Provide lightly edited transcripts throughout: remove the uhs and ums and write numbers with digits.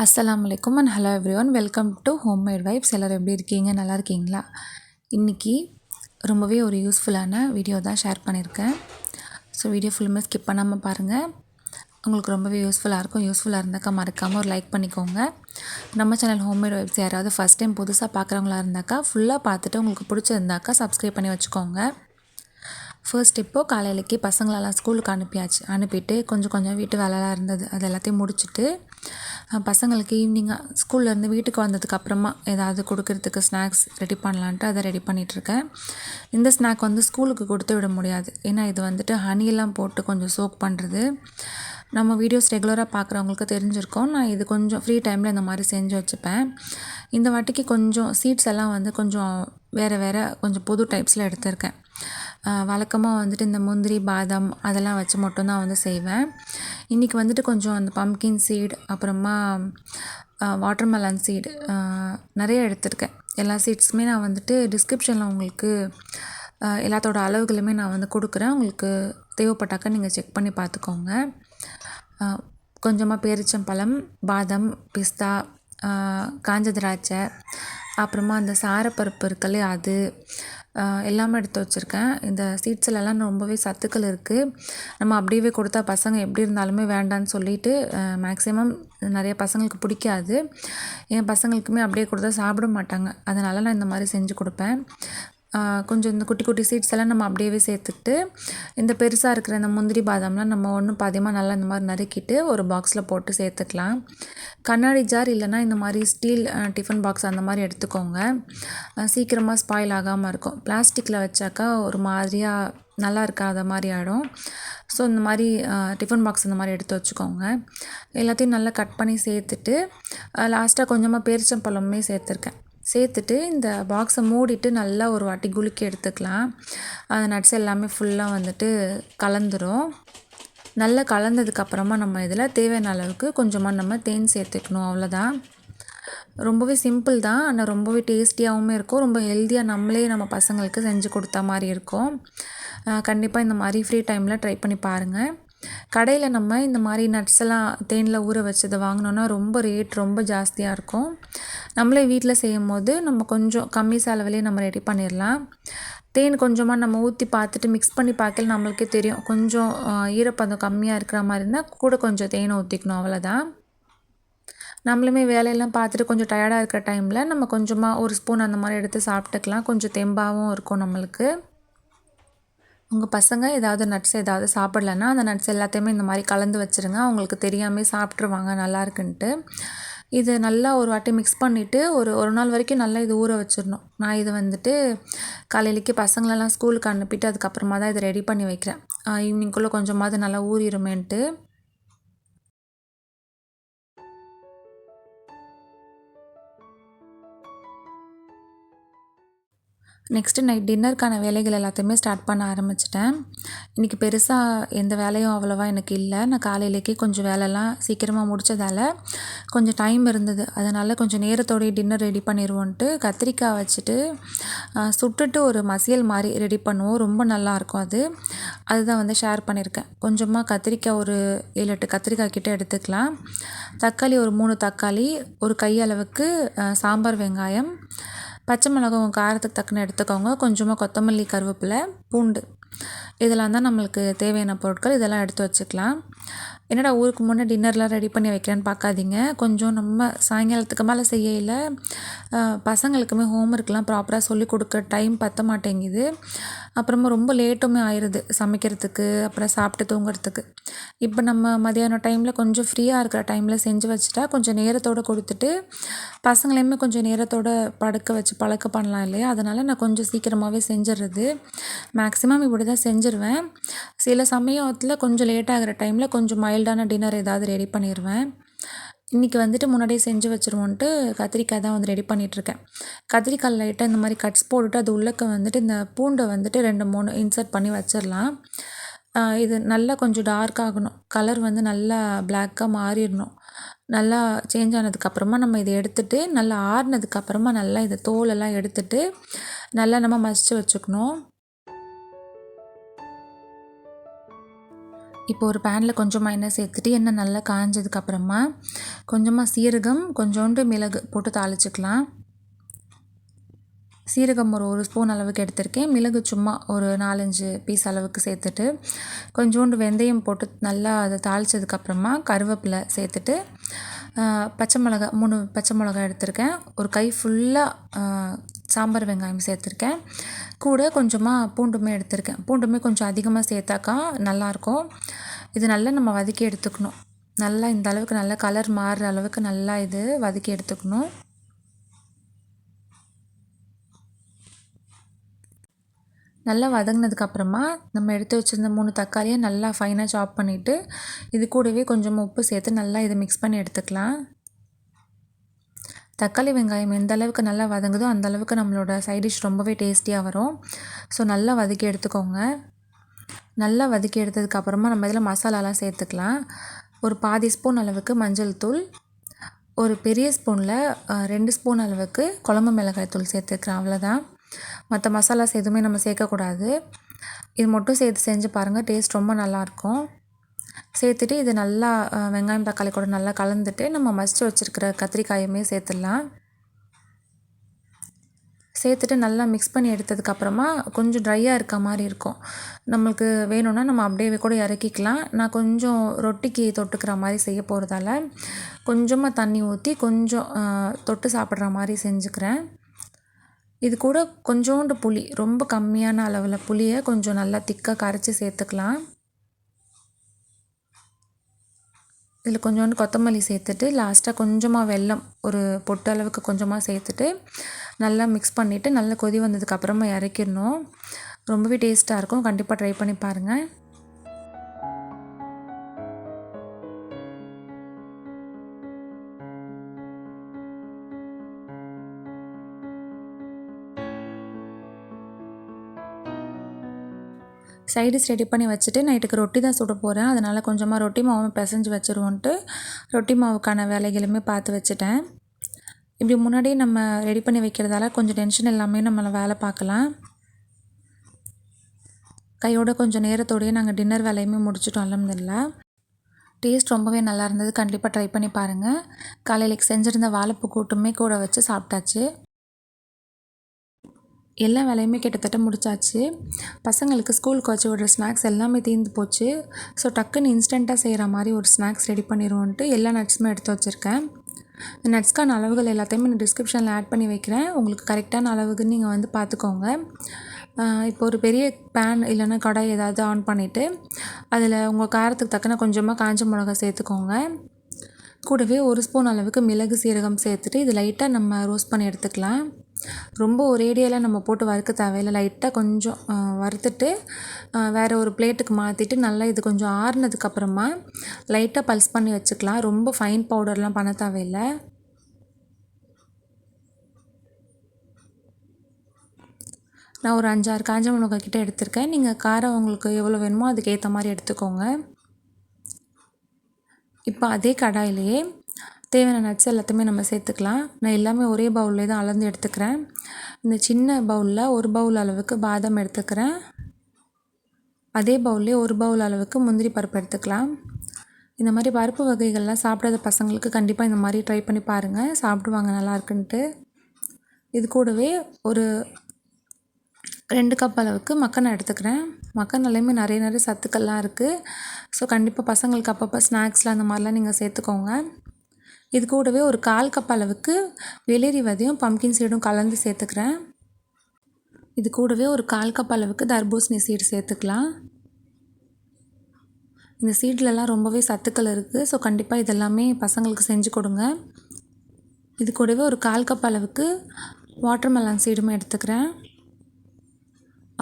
அஸ்ஸலாமு அலைக்கும் and hello everyone, welcome to homemade vibes. எல்லோரும் எப்படி இருக்கீங்க? நல்லா இருக்கீங்களா? இன்றைக்கி ரொம்பவே ஒரு யூஸ்ஃபுல்லான வீடியோ தான் ஷேர் பண்ணியிருக்கேன். ஸோ வீடியோ ஃபுல்லுமே ஸ்கிப் பண்ணாமல் பாருங்கள், உங்களுக்கு ரொம்பவே யூஸ்ஃபுல்லாக இருக்கும். யூஸ்ஃபுல்லாக இருந்தாக்கா மறக்காமல் ஒரு லைக் பண்ணிக்கோங்க. நம்ம சேனல் ஹோம்மேட் வைப்ஸ் யாராவது ஃபஸ்ட் டைம் புதுசாக பார்க்குறவங்களா இருந்தாக்கா ஃபுல்லாக பார்த்துட்டு உங்களுக்கு பிடிச்சிருந்தாக்கா சப்ஸ்கிரைப் பண்ணி வச்சுக்கோங்க. ஃபர்ஸ்ட் இப்போது காலையிலக்கு பசங்களெல்லாம் ஸ்கூலுக்கு அனுப்பிட்டு கொஞ்சம் வீட்டு வேலைலாம் இருந்தது, அது எல்லாத்தையும் முடிச்சுட்டு பசங்களுக்கு ஈவினிங்காக ஸ்கூல்லேருந்து வீட்டுக்கு வந்ததுக்கப்புறமா ஏதாவது கொடுக்கறதுக்கு ஸ்நாக்ஸ் ரெடி பண்ணலான்ட்டு அதை ரெடி பண்ணிகிட்ருக்கேன். இந்த ஸ்நாக் ஸ்கூலுக்கு கொடுத்து விட முடியாது, ஏன்னா இது ஹனியெல்லாம் போட்டு கொஞ்சம் சோக் பண்ணுறது. நம்ம வீடியோஸ் ரெகுலராக பார்க்குறவங்களுக்கு தெரிஞ்சிருக்கோம். நான் இது கொஞ்சம் ஃப்ரீ டைமில் இந்த மாதிரி செஞ்சு வச்சுப்பேன். இந்த வாட்டிக்கு கொஞ்சம் சீட்ஸ் எல்லாம் கொஞ்சம் வேறு கொஞ்சம் புது டைப்ஸில் எடுத்திருக்கேன். வழக்கமாக இந்த முந்திரி பாதாம் அதெல்லாம் வச்சு மட்டும்தான் செய்வேன். இன்றைக்கி கொஞ்சம் அந்த பம்கின் சீட், அப்புறமா வாட்டர்மெலன் சீடு நிறைய எடுத்திருக்கேன். எல்லா சீட்ஸுமே நான் டிஸ்கிரிப்ஷனில் உங்களுக்கு எல்லாத்தோட அளவுகளுமே நான் கொடுக்குறேன். உங்களுக்கு தேவைப்பட்டாக்கா நீங்கள் செக் பண்ணி பார்த்துக்கோங்க. கொஞ்சமாக பேரிச்சம்பழம், பாதாம், பிஸ்தா, காஞ்ச திராட்சை, அப்புறமா அந்த சாரப்பருப்பு இருக்குல்ல அது எல்லாமே எடுத்து வச்சுருக்கேன். இந்த சீட்ஸ்லலாம் ரொம்பவே சத்துக்கள் இருக்குது. நம்ம அப்படியே கொடுத்தா பசங்க எப்படி இருந்தாலுமே வேண்டான்னு சொல்லிட்டு மேக்ஸிமம் நிறைய பசங்களுக்கு பிடிக்காது. என் பசங்களுக்குமே அப்படியே கொடுத்தா சாப்பிட மாட்டாங்க. அதனால் நான் இந்த மாதிரி செஞ்சு கொடுப்பேன். கொஞ்சம் இந்த குட்டி குட்டி சீட்ஸ் எல்லாம் நம்ம அப்படியே சேர்த்துக்கிட்டு இந்த பெருசாக இருக்கிற இந்த முந்திரி பாதாம்லாம் நம்ம ஒன்றும் பாதியமாக நல்லா இந்த மாதிரி நறுக்கிட்டு ஒரு பாக்ஸில் போட்டு சேர்த்துக்கலாம். கண்ணாடி ஜார் இல்லைனா இந்த மாதிரி ஸ்டீல் டிஃபன் பாக்ஸ் அந்த மாதிரி எடுத்துக்கோங்க. சீக்கிரமாக ஸ்பாயில் ஆகாமல் இருக்கும். பிளாஸ்டிக்கில் வச்சாக்கா ஒரு மாதிரியாக நல்லா இருக்காத மாதிரி ஆகிடும். ஸோ இந்த மாதிரி டிஃபன் பாக்ஸ் இந்த மாதிரி எடுத்து வச்சுக்கோங்க. எல்லாத்தையும் நல்லா கட் பண்ணி சேர்த்துட்டு லாஸ்ட்டாக கொஞ்சமாக பேரிச்சம்பழமே சேர்த்துட்டு இந்த பாக்ஸை மூடிட்டு நல்லா ஒரு வாட்டி குலுக்கி எடுத்துக்கலாம். அந்த நட்ஸ் எல்லாமே ஃபுல்லாக கலந்துரும். நல்லா கலந்ததுக்கப்புறமா நம்ம இதில் தேவையான அளவுக்கு கொஞ்சமாக நம்ம தேன் சேர்த்துக்கணும். அவ்வளோதான். ரொம்பவே சிம்பிள் தான், ஆனால் ரொம்பவே டேஸ்டியாகவும் இருக்கும். ரொம்ப ஹெல்த்தியாக நம்மளே நம்ம பசங்களுக்கு செஞ்சு கொடுத்தா மாதிரி இருக்கும். கண்டிப்பாக இந்த மாதிரி ஃப்ரீ டைமில் ட்ரை பண்ணி பாருங்கள். கடையில் நம்ம இந்த மாதிரி நட்ஸ் எல்லாம் தேனில் ஊற வச்சதை வாங்கினோன்னா ரொம்ப ரேட் ரொம்ப ஜாஸ்தியாக இருக்கும். நம்மளே வீட்டில் செய்யும் போது நம்ம கொஞ்சம் கம்மி செலவுலேயே நம்ம ரெடி பண்ணிடலாம். தேன் கொஞ்சமாக நம்ம ஊற்றி பார்த்துட்டு மிக்ஸ் பண்ணி பார்க்கல நம்மளுக்கே தெரியும். கொஞ்சம் ஈரப்பதம் கம்மியாக இருக்கிற மாதிரி இருந்தால் கூட கொஞ்சம் தேனை ஊற்றிக்கணும். அவ்வளோதான். நம்மளுமே வேலையெல்லாம் பார்த்துட்டு கொஞ்சம் டயர்டாக இருக்கிற டைமில் நம்ம கொஞ்சமாக ஒரு ஸ்பூன் அந்த மாதிரி எடுத்து சாப்பிட்டுக்கலாம். கொஞ்சம் தெம்பாகவும் இருக்கும் நம்மளுக்கு. உங்கள் பசங்க ஏதாவது நட்ஸ் ஏதாவது சாப்பிட்லன்னா அந்த நட்ஸ் எல்லாத்தையுமே இந்த மாதிரி கலந்து வச்சுருங்க. அவங்களுக்கு தெரியாமல் சாப்பிட்ருவாங்க நல்லா இருக்குன்ட்டு. இது நல்லா ஒரு வாட்டி மிக்ஸ் பண்ணிவிட்டு ஒரு நாள் வரைக்கும் நல்லா இது ஊற வச்சிடணும். நான் இது காலையிலேக்கு பசங்களெல்லாம் ஸ்கூலுக்கு அனுப்பிட்டு அதுக்கப்புறமா தான் இதை ரெடி பண்ணி வைக்கிறேன். ஈவினிங்குள்ளே கொஞ்சமாவது நல்லா ஊறிடுமேன்ட்டு. நெக்ஸ்ட்டு நைட் டின்னருக்கான வேலைகள் எல்லாத்தையுமே ஸ்டார்ட் பண்ண ஆரம்பிச்சிட்டேன். இன்றைக்கி பெருசாக எந்த வேலையும் அவ்வளோவா எனக்கு இல்லை. நான் காலையிலேக்கே கொஞ்சம் வேலைலாம் சீக்கிரமாக முடித்ததால் கொஞ்சம் டைம் இருந்தது. அதனால் கொஞ்சம் நேரத்தோடய டின்னர் ரெடி பண்ணிடுவோன்ட்டு கத்திரிக்காய் வச்சுட்டு சுட்டுட்டு ஒரு மசியல் மாதிரி ரெடி பண்ணுவோம். ரொம்ப நல்லாயிருக்கும் அது. அதுதான் ஷேர் பண்ணியிருக்கேன். கொஞ்சமாக கத்திரிக்காய் ஒரு 7-8 கத்திரிக்காய் கிட்டே எடுத்துக்கலாம். தக்காளி ஒரு 3 தக்காளி, ஒரு கையளவுக்கு சாம்பார் வெங்காயம், பச்சை மிளகாய் காரத்துக்கு தக்கன எடுத்துக்கோங்க. கொஞ்சமாக கொத்தமல்லி, கருவேப்பிலை, பூண்டு, இதெல்லாம் தான் நம்மளுக்கு தேவையான பொருட்கள். இதெல்லாம் எடுத்து வச்சுக்கலாம். என்னடா ஊருக்கு முன்னே டின்னர்லாம் ரெடி பண்ணி வைக்கிறேன்னு பார்க்காதீங்க. கொஞ்சம் நம்ம சாயங்காலத்துக்கு மேலே செய்யல பசங்களுக்குமே ஹோம்ஒர்க்லாம் ப்ராப்பராக சொல்லிக் கொடுக்க டைம் பற்ற மாட்டேங்குது. அப்புறமா ரொம்ப லேட்டுமே ஆயிடுது சமைக்கிறதுக்கு, அப்புறம் சாப்பிட்டு தூங்குறதுக்கு. இப்போ நம்ம மதியானம் டைமில் கொஞ்சம் ஃப்ரீயாக இருக்கிற டைமில் செஞ்சு வச்சுட்டா கொஞ்சம் நேரத்தோடு கொடுத்துட்டு பசங்களையுமே கொஞ்சம் நேரத்தோடு படுக்க வச்சு பழக்க பண்ணலாம் இல்லையா? அதனால் நான் கொஞ்சம் சீக்கிரமாகவே செஞ்சிடுறது. மேக்ஸிமம் இப்படி தான் செஞ்சுருவேன். சில சமயத்தில் கொஞ்சம் லேட் ஆகிற டைமில் கொஞ்சம் மைல்டான டின்னர் ஏதாவது ரெடி பண்ணிடுவேன். இன்றைக்கி முன்னாடியே செஞ்சு வச்சுருவோன்ட்டு கத்திரிக்காய் தான் ரெடி பண்ணிகிட்ருக்கேன். கத்திரிக்காய் லைட்டாக இந்த மாதிரி கட்ஸ் போட்டுட்டு அது உள்ளக்க இந்த பூண்டை 2-3 இன்சர்ட் பண்ணி வச்சிடலாம். இது நல்லா கொஞ்சம் டார்க் ஆகணும். கலர் நல்லா பிளாக்காக மாறிடணும். நல்லா சேஞ்ச் ஆனதுக்கப்புறமா நம்ம இதை எடுத்துகிட்டு நல்லா ஆறுனதுக்கப்புறமா நல்லா இதை தோலெல்லாம் எடுத்துகிட்டு நல்லா நம்ம மசித்து வச்சுக்கணும். இப்போ ஒரு பேனில் கொஞ்சமாக எண்ணெய் சேர்த்துட்டு எண்ணெய் நல்லா காஞ்சதுக்கப்புறமா கொஞ்சமாக சீரகம் கொஞ்சோண்டு மிளகு போட்டு தாளிச்சுக்கலாம். சீரகம் ஒரு ஸ்பூன் அளவுக்கு எடுத்திருக்கேன். மிளகு சும்மா ஒரு 4-5 பீஸ் அளவுக்கு சேர்த்துட்டு கொஞ்சோண்டு வெந்தயம் போட்டு நல்லா அதை தாளித்ததுக்கப்புறமா கருவேப்பிலை சேர்த்துட்டு பச்சை மிளகா 3 பச்சை மிளகா எடுத்திருக்கேன். ஒரு கை ஃபுல்லாக சாம்பார் வெங்காயம் சேர்த்துருக்கேன். கூட கொஞ்சமாக பூண்டுமே எடுத்திருக்கேன். பூண்டுமே கொஞ்சம் அதிகமாக சேர்த்தாக்கா நல்லாயிருக்கும். இது நல்லா நம்ம வதக்கி எடுத்துக்கணும். நல்லா இந்த அளவுக்கு நல்லா கலர் மாறுற அளவுக்கு நல்லா இது வதக்கி எடுத்துக்கணும். நல்லா வதங்கினதுக்கப்புறமா நம்ம எடுத்து வச்சுருந்த 3 தக்காளியை நல்லா ஃபைனாக சாப் பண்ணிவிட்டு இது கூடவே கொஞ்சமாக உப்பு சேர்த்து நல்லா இதை மிக்ஸ் பண்ணி எடுத்துக்கலாம். தக்காளி வெங்காயம் எந்த அளவுக்கு நல்லா வதங்குதோ அந்த அளவுக்கு நம்மளோட சைட் டிஷ் ரொம்பவே டேஸ்டியாக வரும். ஸோ நல்லா வதக்கி எடுத்துக்கோங்க. நல்லா வதக்கி எடுத்ததுக்கப்புறமா நம்ம இதில் மசாலாலாம் சேர்த்துக்கலாம். ஒரு பாதி ஸ்பூன் அளவுக்கு மஞ்சள் தூள், ஒரு பெரிய ஸ்பூனில் 2 ஸ்பூன் அளவுக்கு குழம்பு மிளகாய் தூள் சேர்த்துக்கிறேன். அவ்வளோதான். மற்ற மசாலாஸ் எதுவுமே நம்ம சேர்க்கக்கூடாது. இது மட்டும் சேர்த்து செஞ்சு பாருங்கள், டேஸ்ட் ரொம்ப நல்லாயிருக்கும். சேர்த்துட்டு இது நல்லா வெங்காயம் தக்காளி கூட நல்லா கலந்துட்டு நம்ம மசிச்சு வச்சுருக்கிற கத்திரிக்காயுமே சேர்த்துடலாம். சேர்த்துட்டு நல்லா மிக்ஸ் பண்ணி எடுத்ததுக்கப்புறமா கொஞ்சம் ட்ரையாக இருக்க மாதிரி இருக்கும். நம்மளுக்கு வேணும்னா நம்ம அப்படியே கூட இறக்கிக்கலாம். நான் கொஞ்சம் ரொட்டிக்கு தொட்டுக்கிற மாதிரி செய்ய போகிறதால கொஞ்சமாக தண்ணி ஊற்றி கொஞ்சம் தொட்டு சாப்பிட்ற மாதிரி செஞ்சுக்கிறேன். இது கூட கொஞ்சோண்டு புளி, ரொம்ப கம்மியான அளவில் புளியை கொஞ்சம் நல்லா திக்காக கரைச்சி சேர்த்துக்கலாம். இதில் கொஞ்சோண்டு கொத்தமல்லி சேர்த்துட்டு லாஸ்ட்டாக கொஞ்சமாக வெல்லம் ஒரு பொட்டு அளவுக்கு கொஞ்சமாக சேர்த்துட்டு நல்லா மிக்ஸ் பண்ணிவிட்டு நல்லா கொதி வந்ததுக்கப்புறமா இறக்கிடணும். ரொம்பவே டேஸ்ட்டாக இருக்கும். கண்டிப்பாக ட்ரை பண்ணி பாருங்கள். சைடிஷ் ரெடி பண்ணி வச்சுட்டு நைட்டுக்கு ரொட்டி தான் சுட போகிறேன். அதனால் கொஞ்சமாக ரொட்டி மாவும் பிசைஞ்சு வச்சுருவோன்ட்டு ரொட்டி மாவுக்கான வேலைகளுமே பார்த்து வச்சுட்டேன். இப்படி முன்னாடியே நம்ம ரெடி பண்ணி வைக்கிறதால கொஞ்சம் டென்ஷன் எல்லாமே நம்மளை வேலை பார்க்கலாம். கையோட கொஞ்சம் நேரத்தோடையே நாங்கள் டின்னர் வேலையுமே முடிச்சுட்டோம். அல்ஹம்துலில்லாஹ். டேஸ்ட் ரொம்பவே நல்லா இருந்தது. கண்டிப்பாக ட்ரை பண்ணி பாருங்கள். காலையிலைக்கு செஞ்சுருந்த வாழைப்பூ கூட்டுமே கூட வச்சு சாப்பிட்டாச்சு. எல்லா வேலையுமே கிட்டத்தட்ட முடிச்சாச்சு. பசங்களுக்கு ஸ்கூலுக்கு வச்சு விடுற ஸ்நாக்ஸ் எல்லாமே தீர்ந்து போச்சு. ஸோ டக்குன்னு இன்ஸ்டண்ட்டாக செய்கிற மாதிரி ஒரு ஸ்நாக்ஸ் ரெடி பண்ணிடுவோன்ட்டு எல்லா நட்ஸுமே எடுத்து வச்சுருக்கேன். இந்த நட்ஸ்க்கான அளவுகள் எல்லாத்தையுமே நான் டிஸ்கிரிப்ஷனில் ஆட் பண்ணி வைக்கிறேன். உங்களுக்கு கரெக்டான அளவுக்கு நீங்கள் வந்து பார்த்துக்கோங்க. இப்போ ஒரு பெரிய பேன் இல்லைன்னா கடாய் ஏதாவது ஆன் பண்ணிவிட்டு அதில் உங்கள் காரத்துக்கு தக்கன கொஞ்சமாக காஞ்ச மிளகா சேர்த்துக்கோங்க. கூடவே 1 ஸ்பூன் அளவுக்கு மிளகு சீரகம் சேர்த்துட்டு இது லைட்டாக நம்ம ரோஸ்ட் பண்ணி எடுத்துக்கலாம். ரொம்ப ஒரேடியெல்லாம் நம்ம போட்டு வறுக்க தேவையில்லை. லைட்டாக கொஞ்சம் வறுத்துட்டு வேறு ஒரு பிளேட்டுக்கு மாற்றிட்டு நல்லா இது கொஞ்சம் ஆறுனதுக்கப்புறமா லைட்டாக பல்ஸ் பண்ணி வச்சுக்கலாம். ரொம்ப ஃபைன் பவுடர்லாம் பண்ண தேவையில்லை. நான் ஒரு 5-6 காஞ்ச மிளகாய் கிட்ட எடுத்திருக்கேன். நீங்கள் காரம் உங்களுக்கு எவ்வளோ வேணுமோ அதுக்கு ஏற்ற மாதிரி எடுத்துக்கோங்க. இப்போ அதே கடாயிலேயே தேவையான நட்ஸ் எல்லாத்தையுமே நம்ம சேர்த்துக்கலாம். நான் எல்லாமே ஒரே பவுல்லே தான் அளந்து எடுத்துக்கிறேன். இந்த சின்ன பவுலில் 1 பவுல் அளவுக்கு பாதாம் எடுத்துக்கிறேன். அதே பவுல்லே 1 பவுல் அளவுக்கு முந்திரி பருப்பு எடுத்துக்கலாம். இந்த மாதிரி பருப்பு வகைகள்லாம் சாப்பிடாத பசங்களுக்கு கண்டிப்பாக இந்த மாதிரி ட்ரை பண்ணி பாருங்கள், சாப்பிடுவாங்க நல்லா இருக்குன்ட்டு. இது கூடவே ஒரு 2 கப் அளவுக்கு மக்கனை எடுத்துக்கிறேன். மக்கனாலையுமே நிறைய சத்துக்கள்லாம் இருக்குது. ஸோ கண்டிப்பாக பசங்களுக்கு அப்பப்போ ஸ்நாக்ஸில் அந்த மாதிரிலாம் நீங்கள் சேர்த்துக்கோங்க. இது கூடவே ஒரு 1/4 கப் அளவுக்கு வெள்ளரி விதையும் பம்கின் சீடும் கலந்து சேர்த்துக்கிறேன். இது கூடவே ஒரு 1/4 கப் அளவுக்கு தர்பூசணி சீடு சேர்த்துக்கலாம். இந்த சீட்லலாம் ரொம்பவே சத்துக்கள் இருக்குது. ஸோ கண்டிப்பாக இதெல்லாமே பசங்களுக்கு செஞ்சு கொடுங்க. இது கூடவே ஒரு 1/4 கப் அளவுக்கு வாட்டர்மெலன் சீடுமே எடுத்துக்கிறேன்.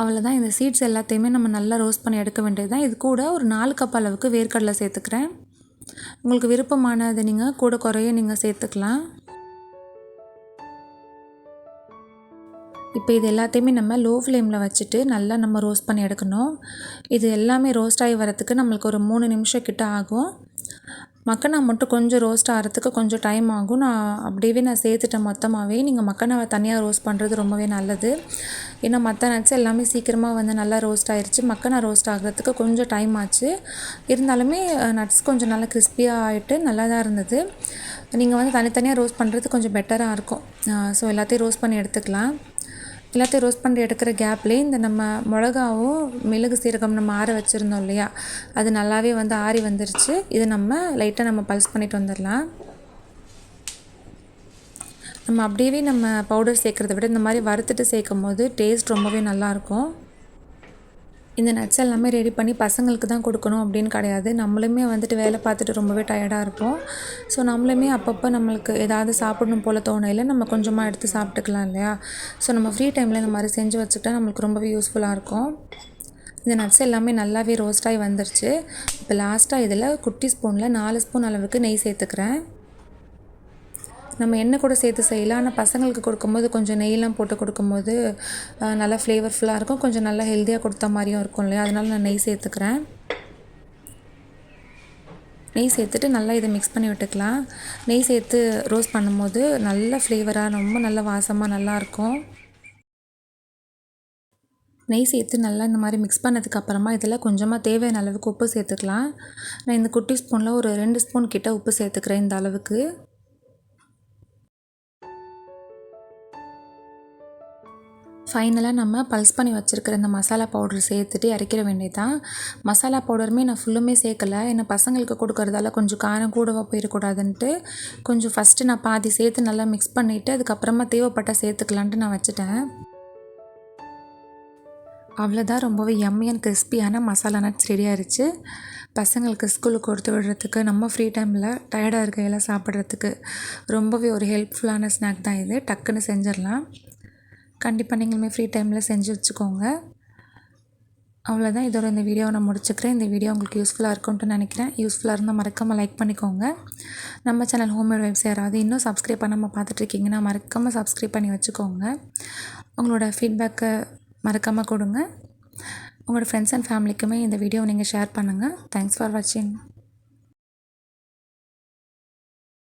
அவ்வளோதான். இந்த சீட்ஸ் எல்லாத்தையுமே நம்ம நல்லா ரோஸ்ட் பண்ணி எடுக்க வேண்டியது தான். இது கூட ஒரு 4 கப் அளவுக்கு வேர்க்கடலை சேர்த்துக்கிறேன். உங்களுக்கு விருப்பமானதை நீங்கள் கூட குறைய நீங்கள் சேர்த்துக்கலாம். இப்போ இது எல்லாத்தையுமே நம்ம லோ ஃப்ளேமில் வச்சுட்டு நல்லா நம்ம ரோஸ்ட் பண்ணி எடுக்கணும். இது எல்லாமே ரோஸ்ட் ஆகி வரத்துக்கு நம்மளுக்கு ஒரு 3 நிமிஷம் கிட்ட ஆகும். மக்கனா மட்டும் கொஞ்சம் ரோஸ்ட் ஆகிறதுக்கு கொஞ்சம் டைம் ஆகும். நான் சேர்த்துட்டேன் மொத்தமாகவே. நீங்கள் மக்கனாவை தனியாக ரோஸ்ட் பண்ணுறது ரொம்பவே நல்லது. ஏன்னா மற்ற நட்ஸ் எல்லாமே சீக்கிரமாக வந்து நல்லா ரோஸ்ட் ஆயிடுச்சு. மக்கனா ரோஸ்ட் ஆகிறதுக்கு கொஞ்சம் டைம் ஆச்சு. இருந்தாலுமே நட்ஸ் கொஞ்சம் நல்லா கிறிஸ்பியாக ஆகிட்டு நல்லா தான் இருந்தது. நீங்கள் வந்து தனித்தனியாக ரோஸ்ட் பண்ணுறது கொஞ்சம் பெட்டராக இருக்கும். ஸோ எல்லாத்தையும் ரோஸ்ட் பண்ணி எடுத்துக்கலாம். எல்லாத்தையும் ரோஸ்ட் பண்ணி எடுக்கிற கேப்லேயே இந்த நம்ம மிளகாவும் மிளகு சீரகம் நம்ம ஆற வச்சுருந்தோம் இல்லையா, அது நல்லாவே வந்து ஆறி வந்துருச்சு. இதை லைட்டாக நம்ம பல்ஸ் பண்ணிட்டு வந்துடலாம். நம்ம அப்படியே நம்ம பவுடர் சேர்க்குறத விட இந்த மாதிரி வறுத்துட்டு சேர்க்கும் போது டேஸ்ட் ரொம்பவே நல்லாயிருக்கும். இந்த நட்ஸ் எல்லாமே ரெடி பண்ணி பசங்களுக்கு தான் கொடுக்கணும் அப்படின்னு கிடையாது. நம்மளுமே வந்துட்டு வேலை பார்த்துட்டு ரொம்பவே டயர்டாக இருப்போம். ஸோ நம்மளுமே அப்பப்போ நம்மளுக்கு ஏதாவது சாப்பிடணும் போல் தோணையில் நம்ம கொஞ்சமாக எடுத்து சாப்பிட்டுக்கலாம் இல்லையா. ஸோ நம்ம ஃப்ரீ டைமில் இந்த மாதிரி செஞ்சு வச்சுக்கிட்டா நம்மளுக்கு ரொம்பவே யூஸ்ஃபுல்லாக இருக்கும். இந்த நட்ஸ் எல்லாமே நல்லாவே ரோஸ்ட் ஆகி வந்துருச்சு. இப்போ லாஸ்ட்டாக இதில் குட்டி ஸ்பூனில் 4 ஸ்பூன் அளவுக்கு நெய் சேர்த்துக்கிறேன். நம்ம எண்ணெய் கூட சேர்த்து செய்யலாம். ஆனால் பசங்களுக்கு கொடுக்கும்போது கொஞ்சம் நெய்லாம் போட்டு கொடுக்கும்போது நல்லா ஃப்ளேவர்ஃபுல்லாக இருக்கும். கொஞ்சம் நல்லா ஹெல்த்தியாக கொடுத்த மாதிரியும் இருக்கும் இல்லையா. அதனால் நான் நெய் சேர்த்துக்கிறேன். நெய் சேர்த்துட்டு நல்லா இதை மிக்ஸ் பண்ணி விட்டுக்கலாம். நெய் சேர்த்து ரோஸ்ட் பண்ணும்போது நல்ல ஃப்ளேவராக ரொம்ப நல்ல வாசமாக நல்லாயிருக்கும். நெய் சேர்த்து நல்லா இந்த மாதிரி மிக்ஸ் பண்ணதுக்கப்புறமா இதில் கொஞ்சமாக தேவையான அளவுக்கு உப்பு சேர்த்துக்கலாம். நான் இந்த குட்டி ஸ்பூனில் ஒரு 2 ஸ்பூன் கிட்ட உப்பு சேர்த்துக்கிறேன் இந்த அளவுக்கு. ஃபைனலாக நம்ம பல்ஸ் பண்ணி வச்சுருக்கிற இந்த மசாலா பவுடர் சேர்த்துட்டு இறக்கிற வேண்டியதான். மசாலா பவுடருமே நான் ஃபுல்லுமே சேர்க்கலை. ஏன்னா பசங்களுக்கு கொடுக்குறதால கொஞ்சம் காரம் கூடவா போயிடக்கூடாதுன்ட்டு கொஞ்சம் ஃபஸ்ட்டு நான் பாதி சேர்த்து நல்லா மிக்ஸ் பண்ணிவிட்டு அதுக்கப்புறமா தேவைப்பட்டால் சேர்த்துக்கலான்ட்டு நான் வச்சுட்டேன். அவ்வளோதான், ரொம்பவே யம்மியான கிறிஸ்பியான மசாலா நட்ஸ் ரெடி ஆயிடுச்சு. பசங்களுக்கு ஸ்கூலுக்கு கொடுத்து விடுறதுக்கு, நம்ம ஃப்ரீ டைமில் டயர்டாக இருக்கையெல்லாம் சாப்பிட்றதுக்கு ரொம்பவே ஒரு ஹெல்ப்ஃபுல்லான ஸ்நாக் தான் இது. டக்குன்னு செஞ்சிடலாம். கண்டிப்பாக நீங்களுமே ஃப்ரீ டைமில் செஞ்சு வச்சுக்கோங்க. அவ்வளோதான், இதோட இந்த வீடியோவை நான் முடிச்சுக்கிறேன். இந்த வீடியோ உங்களுக்கு யூஸ்ஃபுல்லாக இருக்கும்ட்டு நினைக்கிறேன். யூஸ்ஃபுல்லாக இருந்தால் மறக்காமல் லைக் பண்ணிக்கோங்க. நம்ம சேனல் ஹோம்மேட் வைப்ஸ் யாராவது இன்னும் சப்ஸ்கிரைப் பண்ணாமல் பார்த்துட்ருக்கீங்கன்னா மறக்காமல் சப்ஸ்கிரைப் பண்ணி வச்சுக்கோங்க. உங்களோட ஃபீட்பேக்கை மறக்காமல் கொடுங்க. உங்களோட ஃப்ரெண்ட்ஸ் அண்ட் ஃபேமிலிக்குமே இந்த வீடியோவை நீங்கள் ஷேர் பண்ணுங்கள். தேங்க்ஸ் ஃபார் வாட்சிங்.